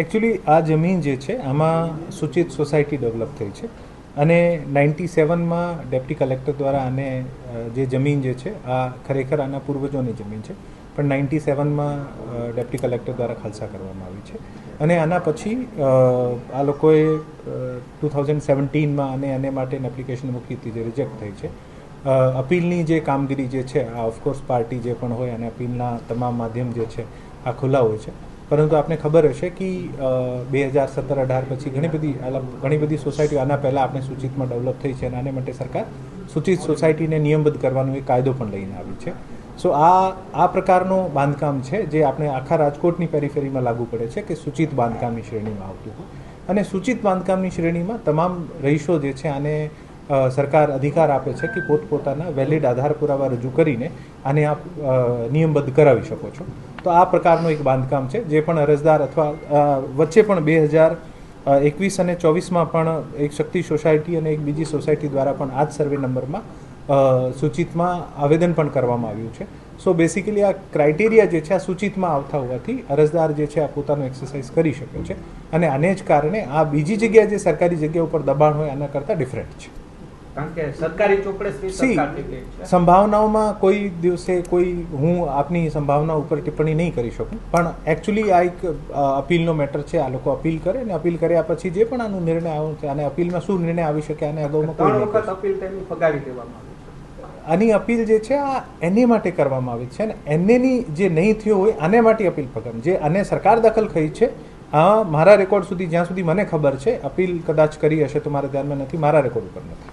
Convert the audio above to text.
Actually आ जमीन जे छे आमां सूचित सोसायटी डेवलप थई छे અને 97માં ડેપ્યુટી કલેક્ટર દ્વારા આને જે જમીન જે છે આ ખરેખર આના પૂર્વજોની જમીન છે પણ 97માં ડેપ્યુટી કલેક્ટર દ્વારા ખાલસા કરવામાં આવી છે અને આના પછી આ લોકોએ 2017માં આને માટે એપ્લિકેશન મૂકી હતી જે રિજેક્ટ થઈ છે. અપીલની જે કામગીરી જે છે આ ઓફકોર્સ પાર્ટી જે પણ હોય અને અપીલના તમામ માધ્યમ જે છે આ ખુલ્લા હોય છે, પરંતુ આપને ખબર હશે કે 2017-18 પછી ઘણી બધી સોસાયટીઓ આના પહેલાં આપણે સૂચિતમાં ડેવલપ થઈ છે અને આને માટે સરકાર સૂચિત સોસાયટીને નિયમબદ્ધ કરવાનો એક કાયદો પણ લઈને આવી છે. સો આ પ્રકારનું બાંધકામ છે જે આપણે આખા રાજકોટની પેરીફેરીમાં લાગુ પડે છે કે સૂચિત બાંધકામની શ્રેણીમાં આવતું હોય અને સૂચિત બાંધકામની શ્રેણીમાં તમામ રહીશો જે છે આને સરકાર અધિકાર આપે છે કે પોતપોતાના વેલિડ આધાર પુરાવા રજૂ કરીને આને આપ નિયમબદ્ધ કરાવી શકો છો. તો આ પ્રકારનું એક બાંધકામ છે જે પણ અરજદાર અથવા વચ્ચે પણ 2021 અને 24માં પણ એક શક્તિ સોસાયટી અને એક બીજી સોસાયટી દ્વારા પણ આ જ સર્વે નંબરમાં સૂચિતમાં આવેદન પણ કરવામાં આવ્યું છે. સો બેસિકલી આ ક્રાઇટેરિયા જે છે આ સૂચિતમાં આવતા હોવાથી અરજદાર જે છે આ પોતાનું એક્સરસાઇઝ કરી શકે છે અને આને જ કારણે આ બીજી જગ્યાએ જે સરકારી જગ્યા ઉપર દબાણ હોય આના કરતાં ડિફરન્ટ છે. કારણ કે સરકારી ચોપડે સંભાવનાઓમાં કોઈ દિવસે હું આપની સંભાવના ઉપર ટિપ્પણી નહીં કરી શકું, પણ એકચ્યુઅલી આ એક અપીલનો મેટર છે. આ લોકો અપીલ કરે અને અપીલ કર્યા પછી જે પણ આનો નિર્ણય આવ્યો છે અને અપીલમાં શું નિર્ણય આવી શકે અને અગાઉમાં કોઈ વખત અપીલ તેની ફગાવી દેવામાં આવી છે. આની અપીલ જે છે આ એને માટે કરવામાં આવી છે અને એનેની જે નહીં થયો હોય આને માટે અપીલ ફગામ જે આને સરકાર દખલ થઈ છે. મારા રેકોર્ડ સુધી જ્યાં સુધી મને ખબર છે અપીલ કદાચ કરી હશે તો મારા ધ્યાનમાં નથી, મારા રેકોર્ડ ઉપર નથી.